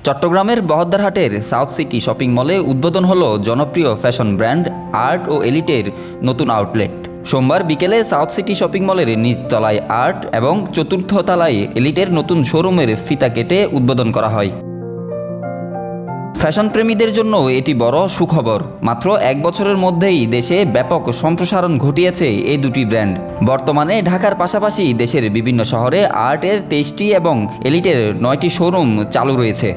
চট্টগ্রামের বহদ্দারহাটের south city shopping মলে উদ্বোধন হলো জনপ্রিয় ফ্যাশন ব্র্যান্ড আর্ট ও এলিটের নতুন আউটলেট। সোমবার বিকেলে সাউথ সিটি শপিং মলের নিচতলায় আর্ট এবং চতুর্থ তলায় এলিটের নতুন শোরুমের ফিতা কেটে উদ্বোধন করা হয়। ফ্যাশন প্রেমীদের জন্য এটি বড় সুখবর। মাত্র এক বছরের মধ্যেই দেশে ব্যাপক সম্প্রসারণ ঘটিয়েছে এই দুটি ব্র্যান্ড। বর্তমানে ঢাকার পাশাপাশি দেশের বিভিন্ন শহরে আর্টের 23টি এবং এলিটের 9টি শোরুম চালু রয়েছে।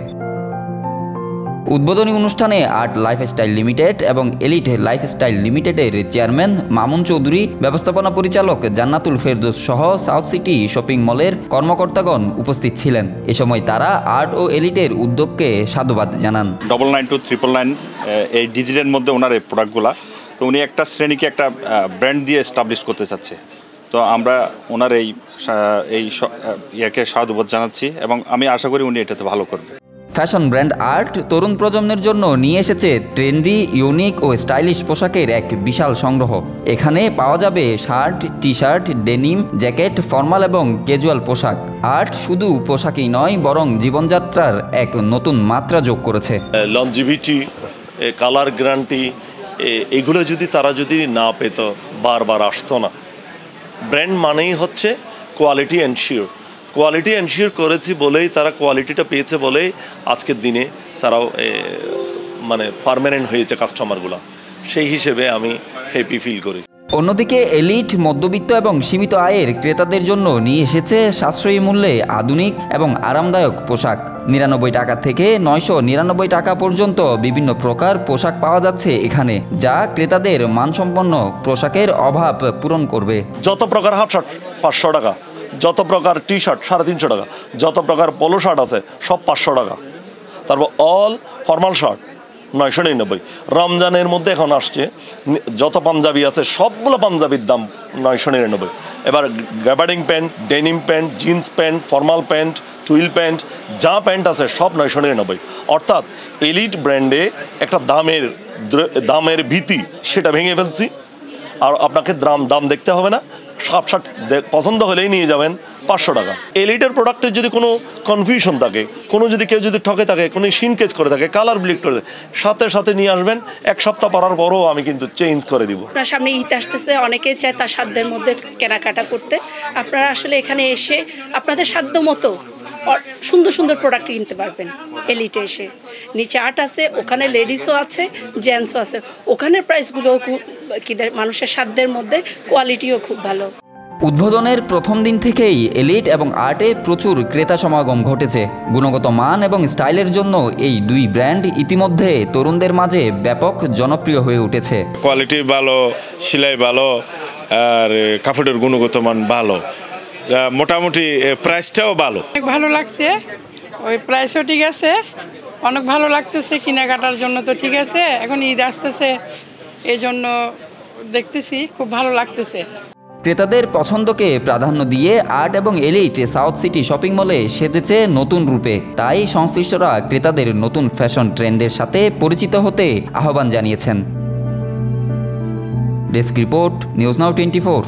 উদ্বোধনী অনুষ্ঠানে আর্ট লাইফস্টাইল লিমিটেড এবং এলিট লাইফস্টাইল লিমিটেডের চেয়ারম্যান মামুন চৌধুরী, ব্যবস্থাপনা পরিচালক জান্নাতুল ফেরদৌস সহ সাউথ সিটি শপিং মলের কর্মকর্তাগণ উপস্থিত ছিলেন। এ সময় তারা আর্ট ও এলিটের উদ্যোগকে সাধুবাদ জানান। 992999 এই ডিজিটালের মধ্যে ওনার এই প্রোডাক্টগুলা, তো উনি একটা শ্রেণীকে একটা ব্র্যান্ড দিয়ে এস্টাবলিশ করতে চাচ্ছে। তো আমরা ওনার এই ইয়াকে সাধুবাদ জানাচ্ছি এবং আমি আশা করি উনি এটাতে ভালো করবে। ফ্যাশন ব্র্যান্ড আর্ট তরুণ প্রজন্মের জন্য নিয়ে এসেছে ট্রেন্ডি, ইউনিক ও স্টাইলিশ পোশাকের এক বিশাল সংগ্রহ। এখানে পাওয়া যাবে shirt, T shirt, denim, jacket, formal এবং ক্যাজুয়াল পোশাক। আর্ট শুধু পোশাকই নয়, বরং জীবনযাত্রার এক নতুন মাত্রা যোগ করেছে। লনজিভিটি, কালার গ্যারান্টি, এগুলো তারা যদি না পেত, বারবার আসতো না। ব্র্যান্ড মানেই হচ্ছে কোয়ালিটি এনশিওর। কোয়ালিটি এনশিওর করেছি বলেই তারা কোয়ালিটিটা পেয়েছে বলেই আজকের দিনে তারাও পার্মানেন্ট হয়েছে কাস্টমারগুলো। সেই হিসেবে আমি হ্যাপি ফিল করি। অন্যদিকে এলিট মধ্যবিত্ত এবং সীমিত আয়ের ক্রেতাদের জন্য নিয়ে এসেছে সাশ্রয়ী মূল্যে আধুনিক এবং আরামদায়ক পোশাক। 99 টাকা থেকে 999 টাকা পর্যন্ত বিভিন্ন প্রকার পোশাক পাওয়া যাচ্ছে এখানে, যা ক্রেতাদের মানসম্পন্ন পোশাকের অভাব পূরণ করবে। যত প্রকার হাফ শার্ট 500 টাকা, যত প্রকার টি শার্ট 350 টাকা, যত প্রকার পোলো শার্ট আছে সব 500 টাকা। তারপর অল ফর্মাল শার্ট 999। রমজানের মধ্যে এখন আসছে যত পাঞ্জাবি আছে সবগুলো পাঞ্জাবির দাম 999। এবার gabardine pant, denim pant, jeans pant, formal pant, twill pant, যা প্যান্ট আছে সব 999। অর্থাৎ এলিট ব্র্যান্ডে একটা দামের ভীতি সেটা ভেঙে ফেলছি। আর আপনাকে দাম দেখতে হবে না, শার্ট পছন্দ হলেই নিয়ে যাবেন 500 টাকা। এলিটের প্রোডাক্টের যদি কোনো কনফিউশন থাকে, কেউ যদি ঠকে থাকে, কোনো শিনকেজ করে থাকে, কালার ব্লিক করে থাকে, সাথে নিয়ে আসবেন। এক সপ্তাহ পরার পরও আমি কিন্তু চেঞ্জ করে দিব। আপনার সামনে ঈদ আসতেছে, অনেকেই চায় তার সাধ্যের মধ্যে কেনাকাটা করতে। আপনারা আসলে এখানে এসে আপনাদের সাধ্য মতো সুন্দর সুন্দর প্রোডাক্ট কিনতে পারবেন। এলিটে এসে নিচে আর্ট আছে, ওখানে লেডিসও আছে, জেন্টসও আছে। ওখানের প্রাইসগুলোও খুব মানুষের সাধ্যের মধ্যে, কোয়ালিটিও খুব ভালো। উদ্বোধনের প্রথম দিন থেকেই এলিট এবং আর্টে প্রচুর ক্রেতা সমাগম ঘটেছে। গুণগত মান এবং স্টাইলের জন্য এই দুই ব্র্যান্ড ইতিমধ্যে তরুণদের মাঝে ব্যাপক জনপ্রিয় হয়ে উঠেছে। কোয়ালিটি ভালো, সেলাই ভালো, আর কাপড়ের গুণগত মান ভালো, মোটামুটি প্রাইসটাও ভালো। অনেক ভালো লাগছে, ওই প্রাইসও ঠিক আছে, অনেক ভালো লাগতেছে। কেনাকাটার জন্য তো ঠিক আছে, এখন ঈদ আসতেছে এই জন্য দেখতেছি খুব ভালো লাগতেছে। ক্রেতাদের পছন্দকে প্রাধান্য দিয়ে আর্ট এবং এলিট সাউথ সিটি শপিং মলে সেজেছে নতুন রূপে। তাই সংশ্লিষ্টরা ক্রেতাদের নতুন ফ্যাশন ট্রেন্ডের সাথে পরিচিত হতে আহ্বান জানিয়েছেন। Desk report, news now 24।